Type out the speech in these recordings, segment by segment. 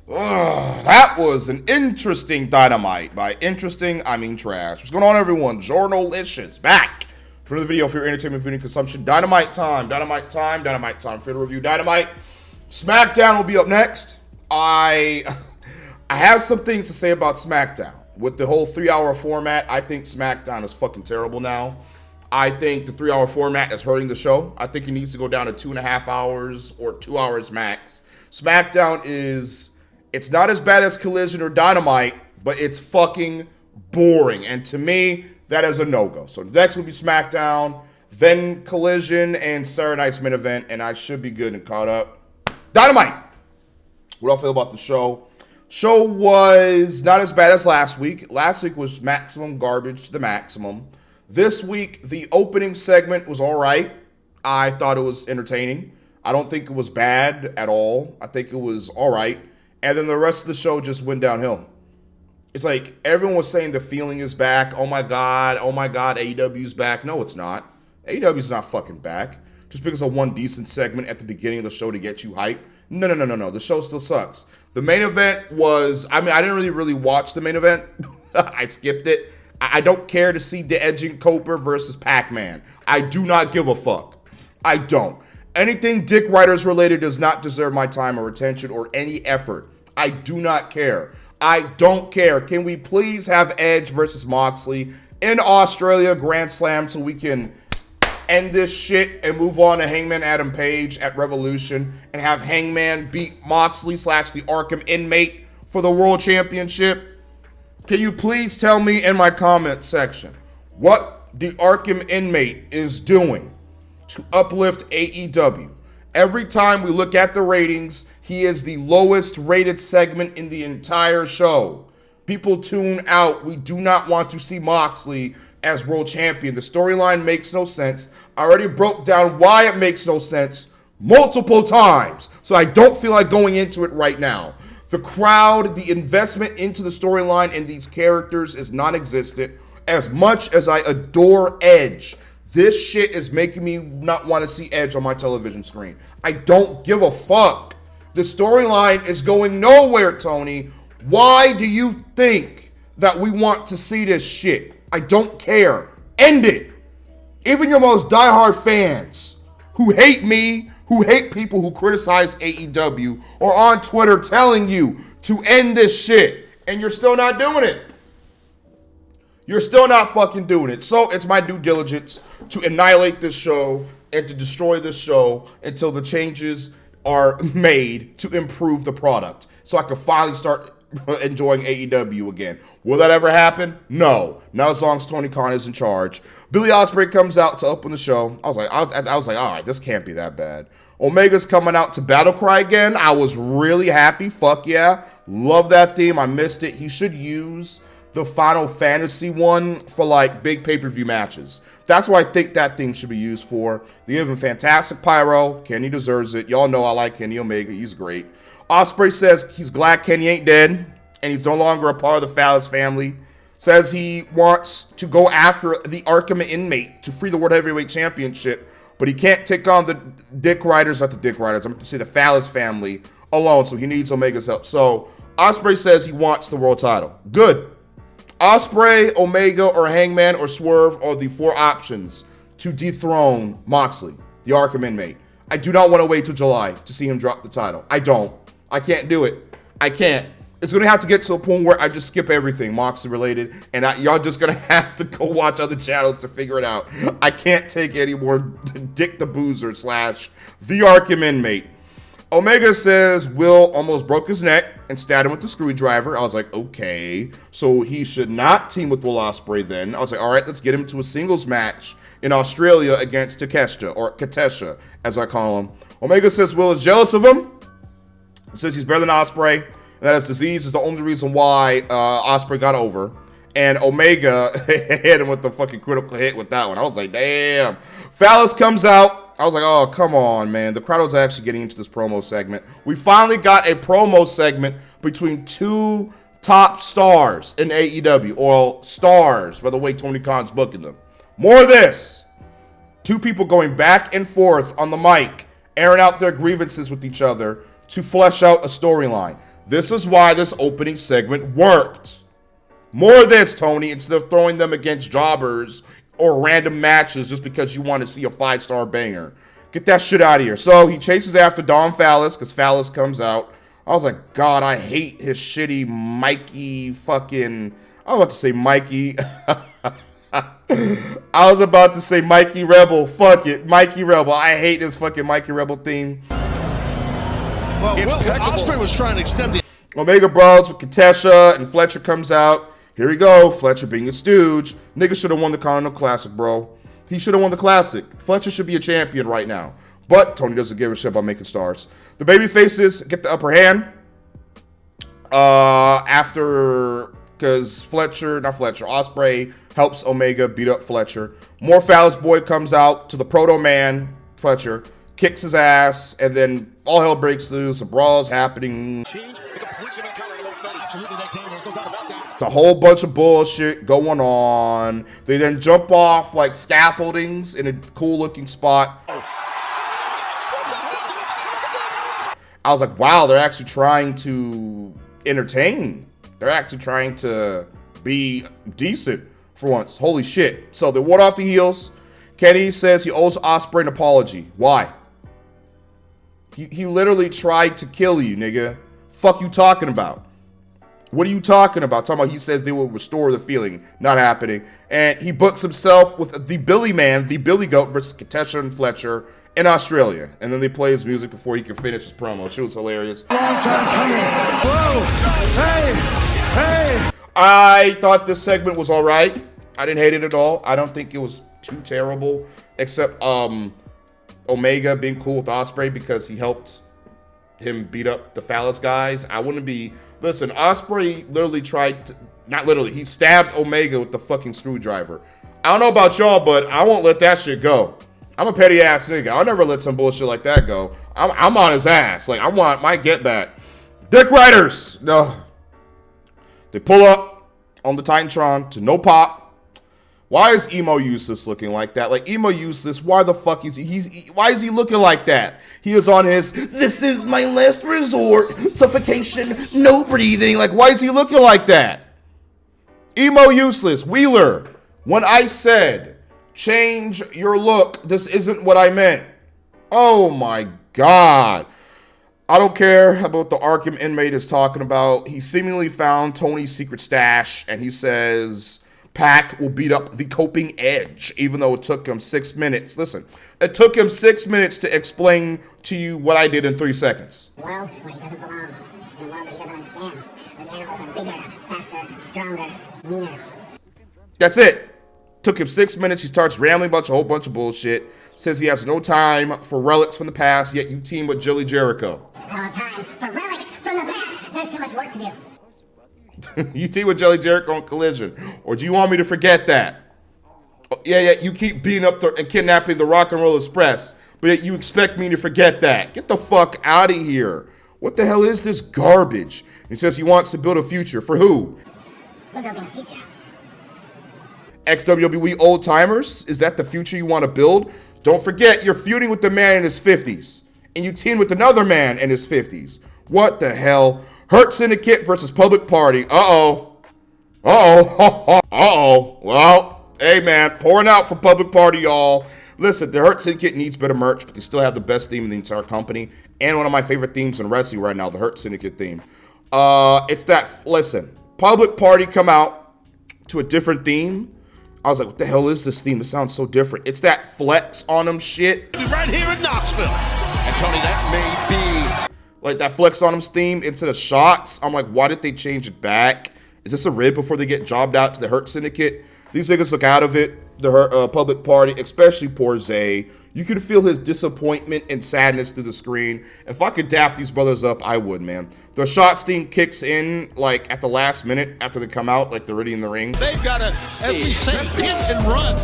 That was an interesting Dynamite. By interesting, I mean trash. What's going on, everyone? Journalicious back for another video for your entertainment viewing consumption. Dynamite time, Dynamite time, Dynamite time. For the review, Dynamite. Smackdown will be up next. I have some things to say about Smackdown. With the whole 3-hour format, I think Smackdown is fucking terrible now. I think the 3-hour format is hurting the show. I think it needs to go down to 2.5 hours or 2 hours max. Smackdown is... It's not as bad as Collision or Dynamite, but it's fucking boring. And to me, that is a no-go. So next will be Smackdown, then Collision, and Saturday night's main event, and I should be good and caught up. Dynamite! What do I feel about the show? Show was not as bad as last week. Last week was maximum garbage to the maximum. This week, the opening segment was all right. I thought it was entertaining. I don't think it was bad at all. I think it was all right. And then the rest of the show just went downhill. It's like everyone was saying the feeling is back. Oh my God, AEW's back. No, it's not. AEW's not fucking back. Just because of one decent segment at the beginning of the show to get you hype. No. The show still sucks. The main event was, I didn't really watch the main event. I skipped it. I don't care to see the Edging Cooper versus Pac-Man. I do not give a fuck. I don't. Anything Dick Riders related does not deserve my time or attention or any effort. I do not care. I don't care. Can we please have Edge versus Moxley in Australia Grand Slam so we can end this shit and move on to Hangman Adam Page at Revolution and have Hangman beat Moxley / the Arkham Inmate for the World Championship? Can you please tell me in my comment section what the Arkham Inmate is doing to uplift AEW? Every time we look at the ratings, he is the lowest rated segment in the entire show. People tune out. We do not want to see Moxley as world champion. The storyline makes no sense. I already broke down why it makes no sense multiple times, so I don't feel like going into it right now. The crowd, the investment into the storyline and these characters is non-existent. As much as I adore Edge, this shit is making me not want to see Edge on my television screen. I don't give a fuck. The storyline is going nowhere, Tony. Why do you think that we want to see this shit? I don't care. End it. Even your most diehard fans who hate me, who hate people who criticize AEW, are on Twitter telling you to end this shit, and you're still not doing it. You're still not fucking doing it. So it's my due diligence to annihilate this show and to destroy this show until the changes are made to improve the product, so I can finally start enjoying AEW again. Will that ever happen? No. Not as long as Tony Khan is in charge. Billy Ospreay comes out to open the show. I was like, all right, this can't be that bad. Omega's coming out to Battle Cry again. I was really happy. Fuck yeah. Love that theme. I missed it. He should use the Final Fantasy one for like big pay-per-view matches. That's what I think that thing should be used for. They give him fantastic pyro. Kenny deserves it. Y'all know I like Kenny Omega. He's great. Ospreay says he's glad Kenny ain't dead and he's no longer a part of the Phallus family. Says he wants to go after the Arkham Inmate to free the World Heavyweight Championship, but he can't take on the Dick Riders, not the Dick Riders, I'm going to say the Phallus family alone, so he needs Omega's help. So Ospreay says he wants the world title. Good. Ospreay, Omega, or Hangman, or Swerve are the 4 options to dethrone Moxley, the Arkham Inmate. I do not want to wait till July to see him drop the title. I don't. I can't do it. I can't. It's going to have to get to a point where I just skip everything Moxley related, and y'all just going to have to go watch other channels to figure it out. I can't take any more Dick the Boozer / the Arkham Inmate. Omega says Will almost broke his neck and stabbed him with the screwdriver. I was like, okay, so he should not team with Will Ospreay then. I was like, all right, let's get him to a singles match in Australia against Takeshita, or Katesha, as I call him. Omega says Will is jealous of him. He says he's better than Ospreay, and that his disease is the only reason why Ospreay got over. And Omega hit him with the fucking critical hit with that one. I was like, damn. Phallus comes out. I was like, oh, come on, man. The crowd was actually getting into this promo segment. We finally got a promo segment between 2 top stars in AEW, or stars, by the way Tony Khan's booking them. More of this. 2 people going back and forth on the mic, airing out their grievances with each other to flesh out a storyline. This is why this opening segment worked. More of this, Tony, instead of throwing them against jobbers or random matches just because you want to see a 5-star banger. Get that shit out of here. So he chases after Don Fallis because Fallis comes out. I was like, God, I hate his shitty Mikey fucking... I was about to say Mikey. I was about to say Mikey Rebel. Fuck it. Mikey Rebel. I hate this fucking Mikey Rebel theme. Well, Ospreay was trying to extend the... Omega brawls with Katesha and Fletcher comes out. Here we go. Fletcher being a stooge. Nigga should have won the Continental Classic, bro. He should have won the Classic. Fletcher should be a champion right now. But Tony doesn't give a shit about making stars. The baby faces get the upper hand. Because Ospreay helps Omega beat up Fletcher. More Phallus Boy comes out to the Proto Man, Fletcher, kicks his ass, and then all hell breaks loose. A brawl is happening. It's a whole bunch of bullshit going on. They then jump off like scaffoldings in a cool looking spot. I was like, wow, they're actually trying to entertain. They're actually trying to be decent for once. Holy shit. So they ward off the heels. Kenny says he owes Ospreay an apology. Why? He literally tried to kill you, nigga. Fuck you talking about? What are you talking about? Talking about he says they will restore the feeling. Not happening. And he books himself with the Billy Man, the Billy Goat versus Katesha and Fletcher in Australia. And then they play his music before he can finish his promo. She was hilarious. Long time coming. Whoa! Hey! I thought this segment was all right. I didn't hate it at all. I don't think it was too terrible. Except Omega being cool with Ospreay because he helped him beat up the Phallus guys. I wouldn't be... Listen, Ospreay literally tried to... Not literally. He stabbed Omega with the fucking screwdriver. I don't know about y'all, but I won't let that shit go. I'm a petty ass nigga. I'll never let some bullshit like that go. I'm on his ass. Like, I want my get back. Dick Riders. No. They pull up on the Titantron to no pop. Why is Emo Useless looking like that? Like, Emo Useless, why the fuck is he? Why is he looking like that? He is on his, this is my last resort, suffocation, no breathing. Like, why is he looking like that? Emo Useless, Wheeler, when I said, change your look, this isn't what I meant. Oh my God. I don't care about the Arkham inmate is talking about. He seemingly found Tony's secret stash, and he says... Pac will beat up the Coping Edge, even though it took him 6 minutes. Listen, it took him 6 minutes to explain to you what I did in 3 seconds. Well, where he doesn't belong, in a world that he doesn't understand, where the animals are bigger, faster, stronger, meaner. That's it. Took him 6 minutes. He starts rambling about a whole bunch of bullshit. Says he has no time for relics from the past, yet you team with Jilly Jericho. I don't have time for relics from the past. There's too much work to do. You team with Jelly Jericho on Collision. Or do you want me to forget that? Oh, yeah, you keep beating up and kidnapping the Rock and Roll Express, but yet you expect me to forget that. Get the fuck out of here. What the hell is this garbage? He says he wants to build a future. For who? We're building a future. Ex-WWE old timers? Is that the future you want to build? Don't forget, you're feuding with the man in his 50s. And you team with another man in his 50s. What the hell? Hurt Syndicate versus Public Party. Uh-oh. Well, hey, man. Pouring out for Public Party, y'all. Listen, the Hurt Syndicate needs better merch, but they still have the best theme in the entire company. And one of my favorite themes in wrestling right now, the Hurt Syndicate theme. It's that, listen, Public Party come out to a different theme. I was like, what the hell is this theme? It sounds so different. It's that flex on them shit. Right here in Knoxville. And Tony, that may be... Like that flex on him's theme instead of shots. I'm like, why did they change it back? Is this a rib before they get jobbed out to the Hurt Syndicate? These niggas look out of it. The Hurt Public Party, especially poor Zay. You can feel his disappointment and sadness through the screen. If I could dap these brothers up, I would, man. The shots theme kicks in like at the last minute after they come out, like they're already in the ring. They've got to, as we say, hit and run.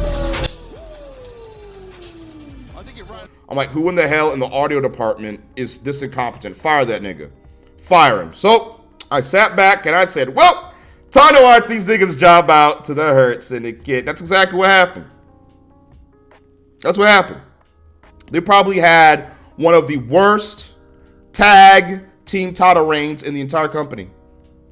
I'm like, who in the hell in the audio department is this incompetent? Fire that nigga. Fire him. So I sat back and I said, well, time to watch these niggas job out to the Hurt Syndicate. That's exactly what happened. That's what happened. They probably had one of the worst tag team title reigns in the entire company.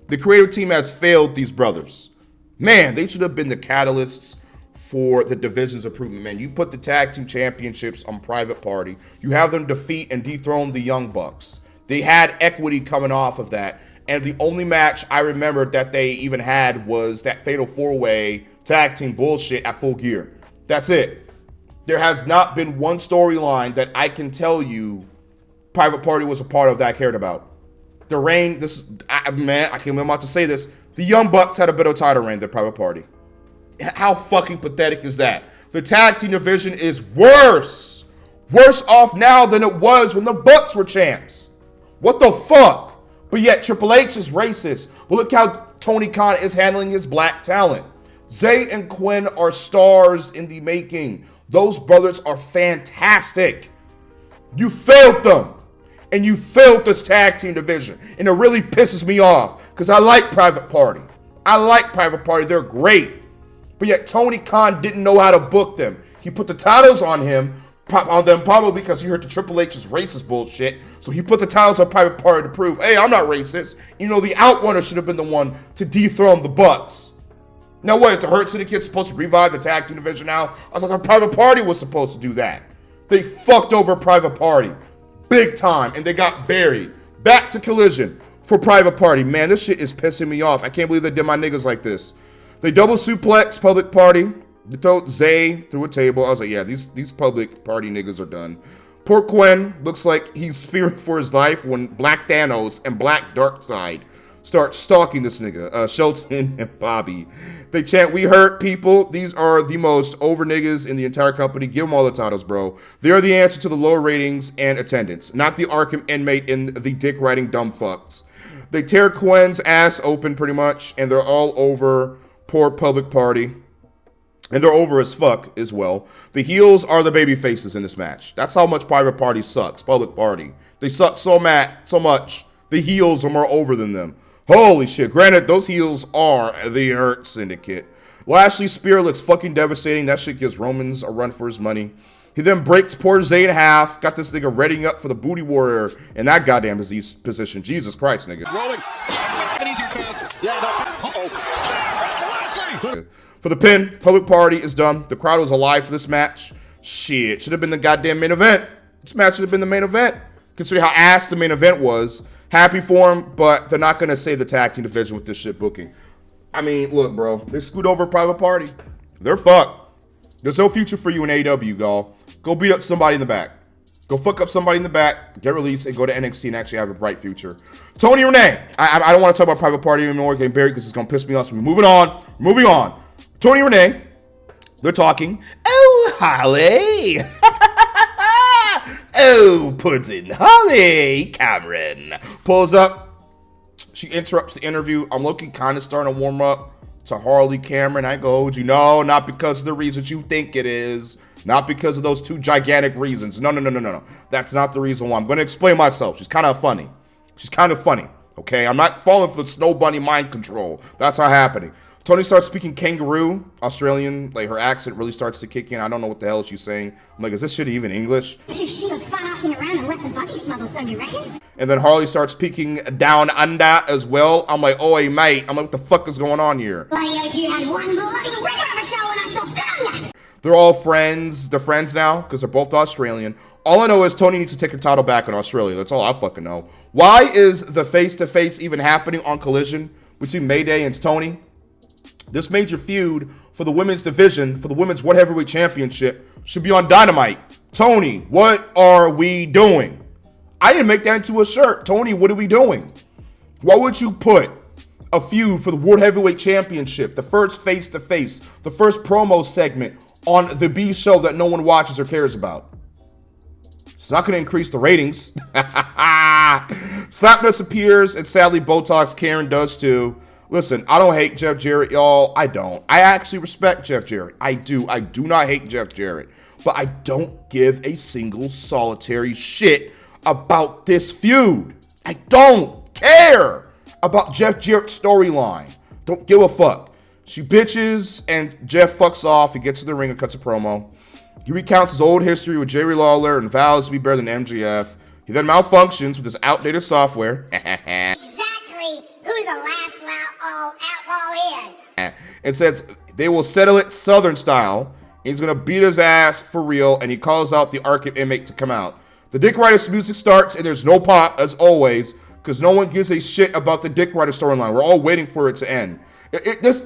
The creative team has failed these brothers. Man, they should have been the catalysts for the division's improvement. Man, you put the tag team championships on Private Party. You have them defeat and dethrone the Young Bucks. They had equity coming off of that. And the only match I remember that they even had was that Fatal 4-Way tag team bullshit at Full Gear. That's it. There has not been one storyline that I can tell you Private Party was a part of that I cared about. The reign, I can't remember about to say this. The Young Bucks had a better title reign than Private Party. How fucking pathetic is that? The tag team division is worse. Worse off now than it was when the Bucks were champs. What the fuck? But yet Triple H is racist. Well, look how Tony Khan is handling his black talent. Zay and Quinn are stars in the making. Those brothers are fantastic. You failed them. And you failed this tag team division. And it really pisses me off because I like Private Party. I like Private Party. They're great. But yet Tony Khan didn't know how to book them. He put the titles on them probably because he heard the Triple H's racist bullshit. So he put the titles on Private Party to prove, hey, I'm not racist. You know, the Outrunner should have been the one to dethrone the Bucks. Now what, is the Hurt Syndicate supposed to revive the tag team division now? I thought the Private Party was supposed to do that. They fucked over Private Party. Big time, and they got buried. Back to Collision for Private Party. Man, this shit is pissing me off. I can't believe they did my niggas like this. They double suplex Public Party. They throw Zay through a table. I was like, yeah, these Public Party niggas are done. Poor Quinn looks like he's fearing for his life when Black Thanos and Black Darkseid start stalking this nigga, Shelton and Bobby. They chant, we hurt people. These are the most over niggas in the entire company. Give them all the titles, bro. They are the answer to the lower ratings and attendance, not the Arkham inmate in the dick-riding dumb fucks. They tear Quinn's ass open pretty much, and they're all over poor Public Party. And they're over as fuck as well. The heels are the baby faces in this match. That's how much Private Party sucks, Public Party. They suck so much. The heels are more over than them. Holy shit. Granted, those heels are the Hurt Syndicate. Lashley's spear looks fucking devastating. That shit gives Romans a run for his money. He then breaks poor Zay in half. Got this nigga readying up for the Booty Warrior in that goddamn disease position. Jesus Christ, nigga. Rolling. An easier task. Yeah, no. Uh-oh. For the pin, Public Party is done. The crowd was alive for this match. Shit, should have been the goddamn main event. This match should have been the main event. Considering how ass the main event was. Happy for him, but they're not going to save the tag team division with this shit booking. I mean, look, bro. They screwed over Private Party. They're fucked. There's no future for you in AEW, y'all. Go beat up somebody in the back. Go fuck up somebody in the back, get released, and go to NXT and actually have a bright future. Tony Renee. I don't want to talk about Private Party anymore. Getting buried because it's going to piss me off. So we're moving on. Moving on. Tony Renee. They're talking. Oh, Holly. Oh, Puddin' Holly Cameron pulls up. She interrupts the interview. I'm looking kind of starting to warm up to Harley Cameron. I go, you know, not because of the reasons you think it is. Not because of those two gigantic reasons. No. That's not the reason why. I'm going to explain myself. She's kind of funny. Okay? I'm not falling for the Snow Bunny mind control. That's not happening. Tony starts speaking kangaroo, Australian, like her accent really starts to kick in. I don't know what the hell she's saying. I'm like, is this shit even English? She was fun-assing around unless the budgie smuggler's don't you reckon? And then Harley starts speaking down under as well. I'm like, oi, mate. I'm like, what the fuck is going on here? If you had one bloody regular show and I thought, damn ya! They're all friends. They're friends now because they're both Australian. All I know is Tony needs to take her title back in Australia. That's all I fucking know. Why is the face-to-face even happening on Collision between Mayday and Tony? This major feud for the women's division, for the women's World Heavyweight Championship, should be on Dynamite. Tony, what are we doing? I didn't make that into a shirt. Tony, what are we doing? Why would you put a feud for the World Heavyweight Championship, the first face-to-face, the first promo segment on the B show that no one watches or cares about? It's not going to increase the ratings. Slapnuts appears, and sadly, Botox Karen does too. Listen, I don't hate Jeff Jarrett, y'all. I don't. I actually respect Jeff Jarrett. I do. I do not hate Jeff Jarrett. But I don't give a single solitary shit about this feud. I don't care about Jeff Jarrett's storyline. Don't give a fuck. She bitches, and Jeff fucks off. He gets to the ring and cuts a promo. He recounts his old history with Jerry Lawler and vows to be better than MJF. He then malfunctions with his outdated software. Exactly who the last outlaw is. And says they will settle it Southern style. He's going to beat his ass for real, and he calls out the Arkham inmate to come out. The Dick Rider music starts, and there's no pop, as always, because no one gives a shit about the Dick Rider storyline. We're all waiting for it to end. This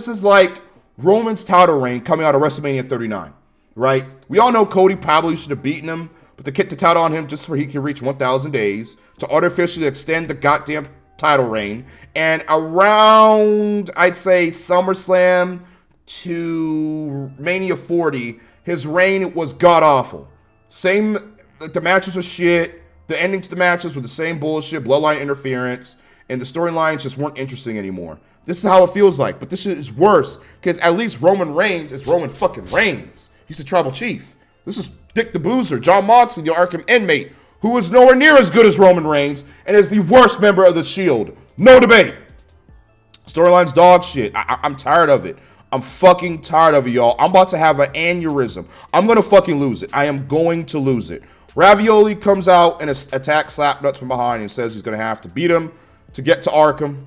is like Roman's title reign coming out of WrestleMania 39, right? We all know Cody probably should have beaten him, but they kicked the title on him just so he can reach 1,000 days to artificially extend the goddamn title reign. And around, I'd say, SummerSlam to Mania 40, his reign was god-awful. The matches were shit. The ending to the matches were the same bullshit, bloodline interference, and the storylines just weren't interesting anymore. This is how it feels like, but this shit is worse, because at least Roman Reigns is Roman fucking Reigns. He's the tribal chief. This is Dick the Boozer, John Moxley, the Arkham inmate, who is nowhere near as good as Roman Reigns, and is the worst member of the Shield. No debate. Storyline's dog shit. I'm tired of it. I'm fucking tired of it, y'all. I'm about to have an aneurysm. I'm going to fucking lose it. I am going to lose it. Ravioli comes out and attacks Slapnuts from behind and says he's going to have to beat him to get to Arkham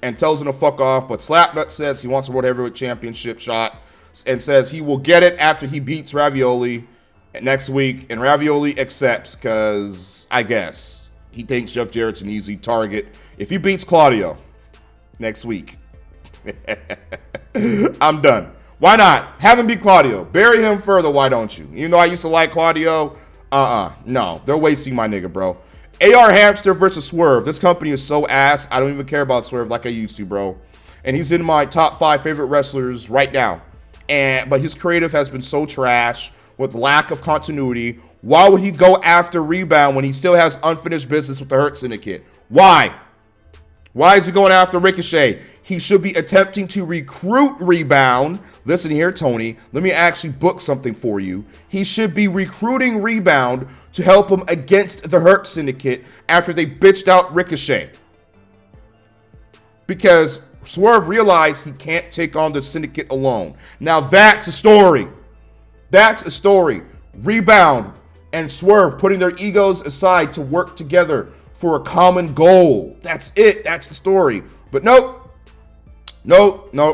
and tells him to fuck off. But Slapnuts says he wants a World Heavyweight Championship shot and says he will get it after he beats Ravioli next week. And Ravioli accepts because, I guess, he thinks Jeff Jarrett's an easy target if he beats Claudio next week. I'm done. Why not? Have him beat Claudio. Bury him further, why don't you? Even though I used to like Claudio, no. They're wasting my nigga, bro. AR Hamster versus Swerve. This company is so ass. I don't even care about Swerve like I used to, bro. And he's in my top 5 favorite wrestlers right now. But his creative has been so trash with lack of continuity. Why would he go after Rebound when he still has unfinished business with the Hurt Syndicate? Why? Why is he going after Ricochet? He should be attempting to recruit Rebound. Listen here, Tony. Let me actually book something for you. He should be recruiting Rebound to help him against the Hurt Syndicate after they bitched out Ricochet. Because Swerve realized he can't take on the Syndicate alone. Now that's a story. That's a story. Rebound and Swerve putting their egos aside to work together for a common goal. That's it. That's the story. But nope.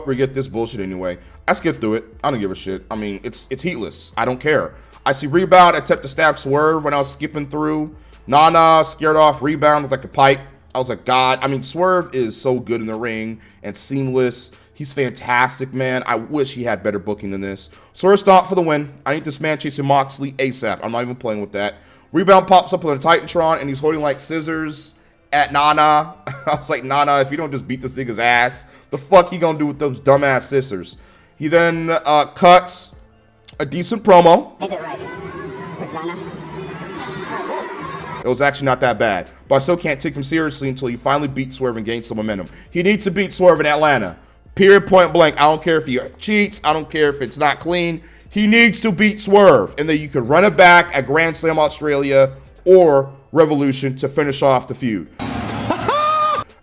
We get this bullshit anyway. I skipped through it. I don't give a shit. I mean, it's heatless. I don't care. I see Rebound attempt to stab Swerve when I was skipping through. Nana scared off Rebound with like a pipe. I was like, God. I mean, Swerve is so good in the ring and seamless. He's fantastic, man. I wish he had better booking than this. Swerve stomp for the win. I need this man chasing Moxley ASAP. I'm not even playing with that. Rebound pops up on a Titantron and he's holding like scissors at Nana. I was like, Nana, if you don't just beat this nigga's ass, the fuck he gonna do with those dumbass scissors? He then cuts a decent promo. Hit it right. Where's Nana? It was actually not that bad, but I still can't take him seriously until he finally beats Swerve and gains some momentum. He needs to beat Swerve in Atlanta. Period, point blank. I don't care if he cheats. I don't care if it's not clean. He needs to beat Swerve, and then you can run it back at Grand Slam Australia or Revolution to finish off the feud.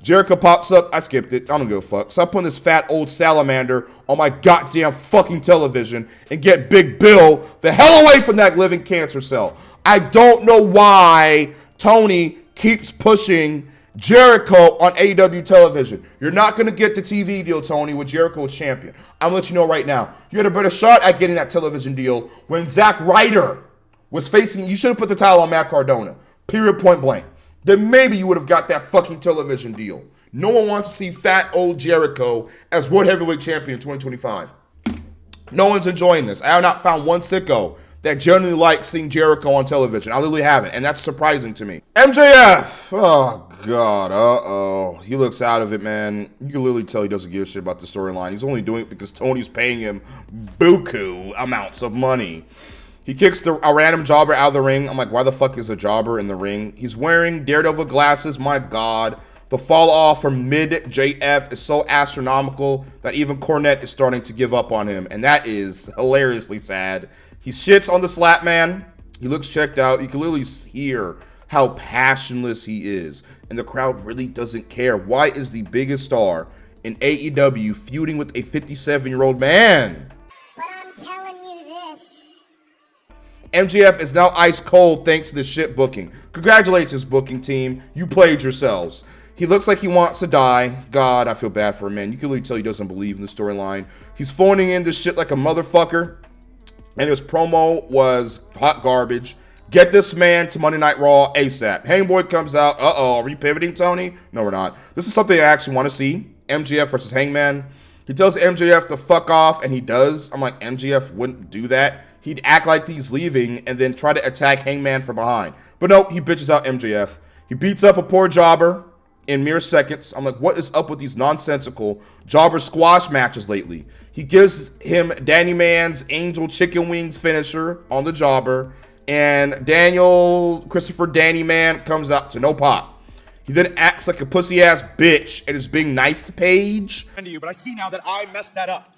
Jericho pops up. I skipped it. I don't give a fuck. Stop putting this fat old salamander on my goddamn fucking television and get Big Bill the hell away from that living cancer cell. I don't know why Tony keeps pushing Jericho on AEW television. You're not going to get the TV deal, Tony, with Jericho as champion. I'm going to let you know right now. You had a better shot at getting that television deal when Zack Ryder was facing. You should have put the title on Matt Cardona. Period, point blank. Then maybe you would have got that fucking television deal. No one wants to see fat old Jericho as World Heavyweight Champion in 2025. No one's enjoying this. I have not found one sicko that genuinely likes seeing Jericho on television. I literally haven't, and that's surprising to me. MJF. Oh, God. He looks out of it, man. You can literally tell he doesn't give a shit about the storyline. He's only doing it because Tony's paying him buku amounts of money. He kicks a random jobber out of the ring. I'm like, why the fuck is a jobber in the ring? He's wearing Daredevil glasses. My God. The fall off from mid-JF is so astronomical that even Cornette is starting to give up on him. And that is hilariously sad. He shits on the slap man. He looks checked out. You can literally hear how passionless he is. And the crowd really doesn't care. Why is the biggest star in AEW feuding with a 57-year-old man? But I'm telling you this. MJF is now ice cold thanks to this shit booking. Congratulations, booking team. You played yourselves. He looks like he wants to die. God, I feel bad for him, man. You can really tell he doesn't believe in the storyline. He's phoning in this shit like a motherfucker. And his promo was hot garbage. Get this man to Monday Night Raw ASAP. Hangboy comes out. Uh-oh, are we pivoting, Tony? No, we're not. This is something I actually want to see. MJF versus Hangman. He tells MJF to fuck off, and he does. I'm like, MJF wouldn't do that. He'd act like he's leaving and then try to attack Hangman from behind. But no, he bitches out MJF. He beats up a poor jobber in mere seconds. I'm like, what is up with these nonsensical jobber squash matches lately? He gives him Danny Man's Angel Chicken Wings finisher on the jobber, and Daniel Christopher Danny Man comes out to no pop. He then acts like a pussy-ass bitch and is being nice to Paige. But I see now that I messed that up.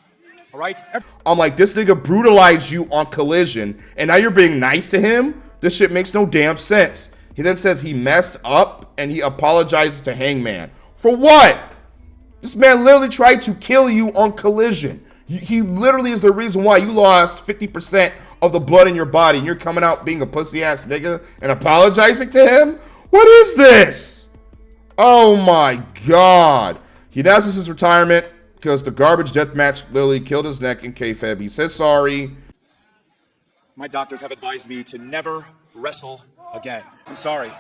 All right? I'm like, this nigga brutalized you on Collision, and now you're being nice to him? This shit makes no damn sense. He then says he messed up, and he apologizes to Hangman. For what? This man literally tried to kill you on Collision. He literally is the reason why you lost 50% of the blood in your body, and you're coming out being a pussy-ass nigga and apologizing to him? What is this? Oh my God. He announces his retirement because the garbage death match literally killed his neck in kayfabe. He says sorry. My doctors have advised me to never wrestle again. I'm sorry.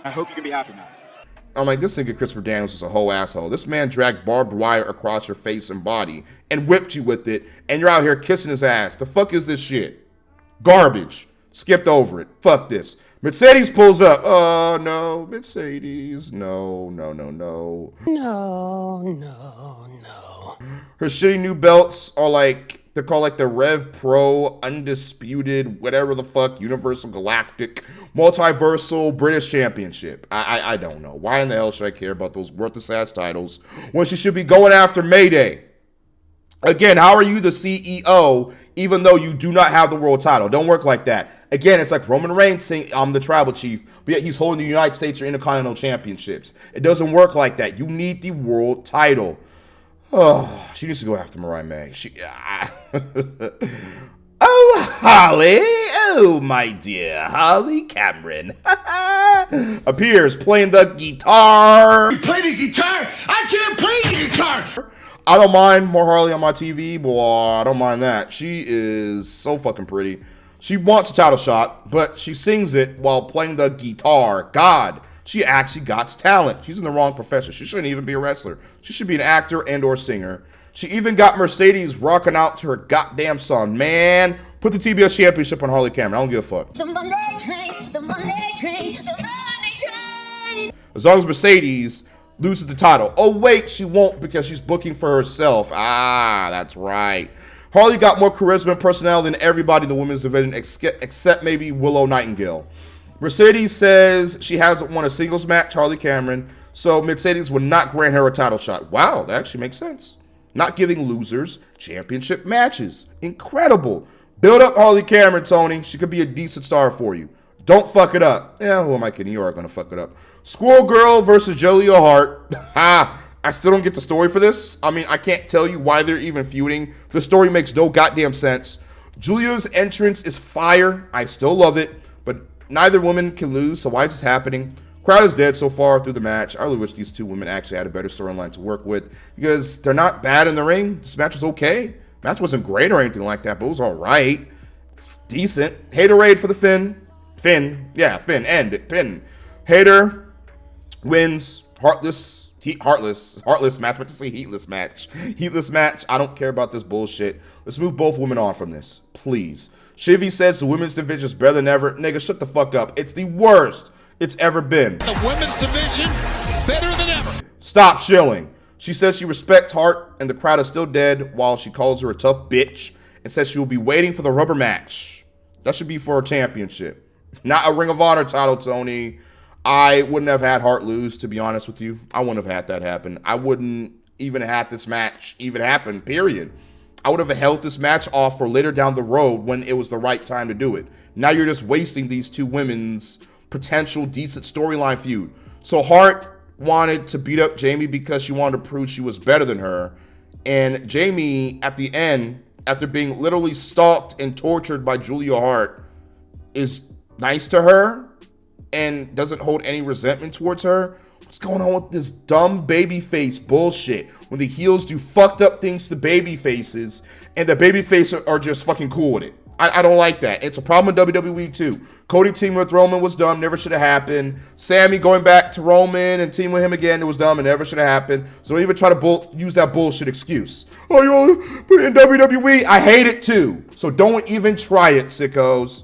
I hope you can be happy now. I'm like, this nigga Christopher Daniels is a whole asshole. This man dragged barbed wire across your face and body and whipped you with it, and you're out here kissing his ass. The fuck is this shit? Garbage. Skipped over it. Fuck this. Mercedes pulls up. Oh, no. Mercedes. No. No. Her shitty new belts are like, they're called like the Rev Pro Undisputed, whatever the fuck, Universal Galactic, Multiversal British Championship. I don't know. Why in the hell should I care about those worthless ass titles when she should be going after Mayday? Again, how are you the CEO even though you do not have the world title? Don't work like that. Again, it's like Roman Reigns saying, I'm the tribal chief, but yet he's holding the United States or Intercontinental Championships. It doesn't work like that. You need the world title. Oh, she needs to go after Mariah May. Oh, Holly. Oh, my dear Holly Cameron. Appears playing the guitar. You play the guitar? I can't play the guitar! I don't mind more Harley on my TV, boy. I don't mind that. She is so fucking pretty. She wants a title shot, but she sings it while playing the guitar. God, she actually got talent. She's in the wrong profession. She shouldn't even be a wrestler. She should be an actor and or singer. She even got Mercedes rocking out to her goddamn song. Man, put the TBS Championship on Harley Cameron. I don't give a fuck. The Monday train, the Monday train, the Monday train. As long as Mercedes loses the title. Oh, wait, she won't because she's booking for herself. Ah, that's right. Harley got more charisma and personality than everybody in the women's division except maybe Willow Nightingale. Mercedes says she hasn't won a singles match, Harley Cameron, so Mercedes would not grant her a title shot. Wow, that actually makes sense. Not giving losers championship matches. Incredible. Build up Harley Cameron, Tony. She could be a decent star for you. Don't fuck it up. Yeah, who am I kidding? You are going to fuck it up. Squirrel Girl versus Julia Hart. Ha! I still don't get the story for this. I mean, I can't tell you why they're even feuding. The story makes no goddamn sense. Julia's entrance is fire. I still love it, but neither woman can lose, so why is this happening? Crowd is dead so far through the match. I really wish these two women actually had a better storyline to work with because they're not bad in the ring. This match was okay. Match wasn't great or anything like that, but it was all right. It's decent. Haterade for the Finn. Finn. End it. Finn. Hater wins. Heartless match. But to say heatless match. Heatless match. I don't care about this bullshit. Let's move both women on from this, please. Shivy says the women's division is better than ever. Nigga, shut the fuck up. It's the worst it's ever been. The women's division better than ever. Stop shilling. She says she respects Hart and the crowd is still dead while she calls her a tough bitch and says she will be waiting for the rubber match. That should be for a championship, not a Ring of Honor title, Tony. I wouldn't have had Hart lose, to be honest with you. I wouldn't have had that happen. I wouldn't even have had this match even happen, period. I would have held this match off for later down the road when it was the right time to do it. Now you're just wasting these two women's potential decent storyline feud. So Hart wanted to beat up Jamie because she wanted to prove she was better than her. And Jamie, at the end, after being literally stalked and tortured by Julia Hart, is nice to her and doesn't hold any resentment towards her. What's going on with this dumb babyface bullshit? When the heels do fucked up things to baby faces and the baby faces are just fucking cool with it. I don't like that. It's a problem with WWE too. Cody teaming with Roman was dumb, never should have happened. Sammy going back to Roman and teaming with him again, it was dumb and never should have happened. So don't even try to use that bullshit excuse. Oh, you want to put it in WWE? I hate it too. So don't even try it, sickos.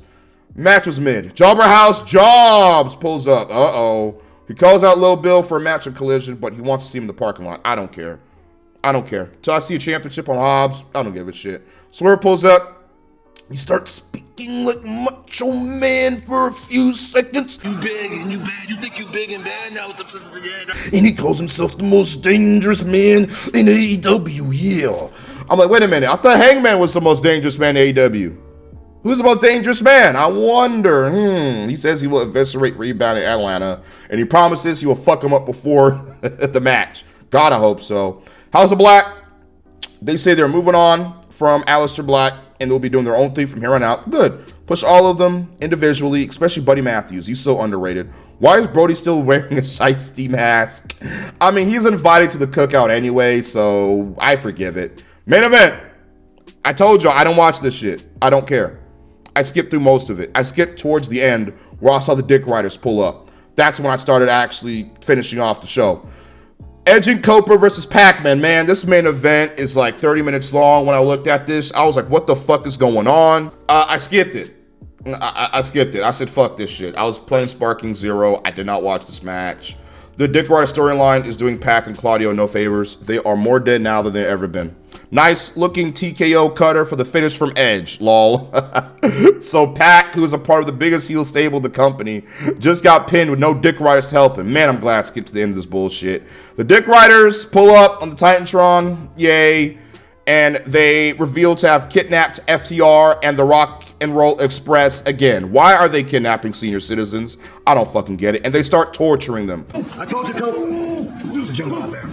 Match was mid. Jobber House Jobs pulls up. Uh-oh. He calls out Lil Bill for a match of Collision, but he wants to see him in the parking lot. I don't care. I don't care. Till I see a championship on Hobbs, I don't give a shit. Swerve pulls up. He starts speaking like Macho Man for a few seconds. You big and you bad. You think you big and bad now with the sisters again. And he calls himself the most dangerous man in AEW, yeah. I'm like, wait a minute. I thought Hangman was the most dangerous man in AEW. Who's the most dangerous man? I wonder. He says he will eviscerate Rebound in Atlanta. And he promises he will fuck him up before the match. God, I hope so. House of Black. They say they're moving on from Aleister Black. And they'll be doing their own thing from here on out. Good. Push all of them individually, especially Buddy Matthews. He's so underrated. Why is Brody still wearing a shiesty mask? I mean, he's invited to the cookout anyway, so I forgive it. Main event. I told y'all I don't watch this shit. I don't care. I skipped through most of it. I skipped towards the end where I saw the Dick Riders pull up. That's when I started actually finishing off the show. Edge and Coper versus Pac-Man. Man, this main event is like 30 minutes long. When I looked at this, I was like, what the fuck is going on? I skipped it. I skipped it. I said, fuck this shit. I was playing Sparking Zero. I did not watch this match. The Dick Rider storyline is doing Pac and Claudio no favors. They are more dead now than they've ever been. Nice looking TKO cutter for the finish from Edge, lol. So Pac, who is a part of the biggest heel stable of the company, just got pinned with no Dick Riders to help him. Man, I'm glad I skipped to the end of this bullshit. The Dick Riders pull up on the Titantron, yay, and they reveal to have kidnapped FTR and the Rock and Roll Express again. Why are they kidnapping senior citizens? I don't fucking get it. And they start torturing them. I told you, Cole. There's a jungle out there.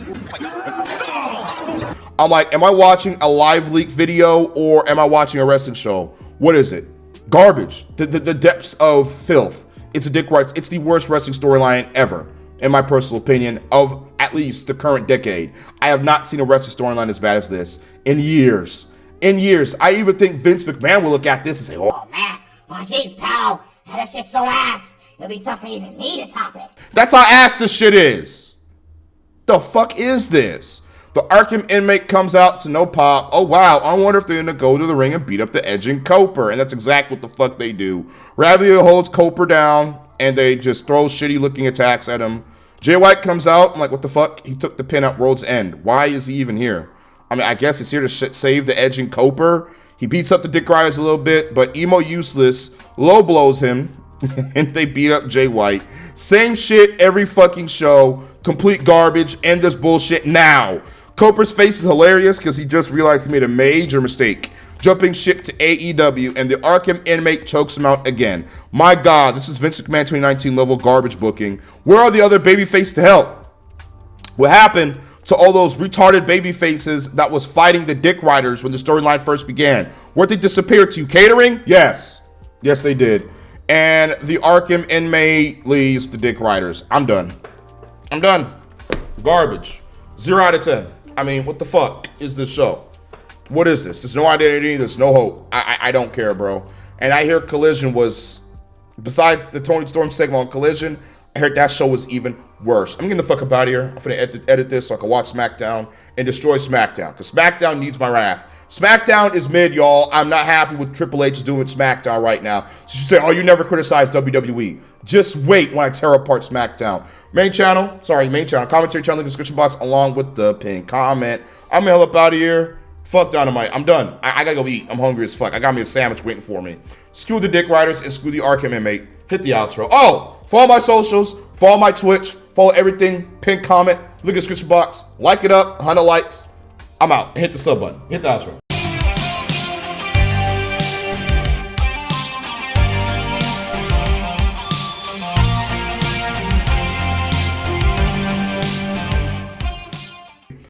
I'm like, am I watching a live leak video or am I watching a wrestling show? What is it? Garbage. The depths of filth. It's a Dick Rider. It's the worst wrestling storyline ever, in my personal opinion, of at least the current decade. I have not seen a wrestling storyline as bad as this in years. In years. I even think Vince McMahon will look at this and say, Oh man, my jeez, pal, that shit's so ass. It'll be tough for even me to top it. That's how ass this shit is. The fuck is this? The Arkham inmate comes out to no pop. Oh, wow. I wonder if they're going to go to the ring and beat up the Edge and Coper. And that's exactly what the fuck they do. Ravio holds Coper down, and they just throw shitty-looking attacks at him. Jay White comes out. I'm like, what the fuck? He took the pin at World's End. Why is he even here? I mean, I guess he's here to save the Edge and Coper. He beats up the Dick Riders a little bit, but Emo Useless low blows him, and they beat up Jay White. Same shit every fucking show. Complete garbage. End this bullshit now. Coper's face is hilarious because he just realized he made a major mistake. Jumping ship to AEW, and the Arkham inmate chokes him out again. My God, this is Vince McMahon 2019 level garbage booking. Where are the other babyface to help? What happened to all those retarded babyfaces that was fighting the Dick Riders when the storyline first began? Where'd they disappear to? Catering? Yes. Yes, they did. And the Arkham inmate leaves the Dick Riders. I'm done. I'm done. Garbage. 0 out of 10. I mean, what the fuck is this show? What is this? There's no identity. There's no hope. I don't care, bro. And I hear Collision was, besides the Tony Storm segment on Collision, I heard that show was even worse. I'm getting the fuck up out of here. I'm finna edit this so I can watch SmackDown and destroy SmackDown. Because SmackDown needs my wrath. SmackDown is mid, y'all. I'm not happy with Triple H doing SmackDown right now. So you say, oh, you never criticized WWE. Just wait when I tear apart SmackDown. Main channel, commentary channel in the description box along with the pinned comment. I'm gonna hell up out of here. Fuck Dynamite. I'm done. I gotta go eat. I'm hungry as fuck. I got me a sandwich waiting for me. Screw the Dick Riders and screw the Arkham inmate. Hit the outro. Oh, follow my socials, follow my Twitch, follow everything, pinned comment, look at the description box, like it up, 100 likes. I'm out. Hit the sub button. Hit the outro.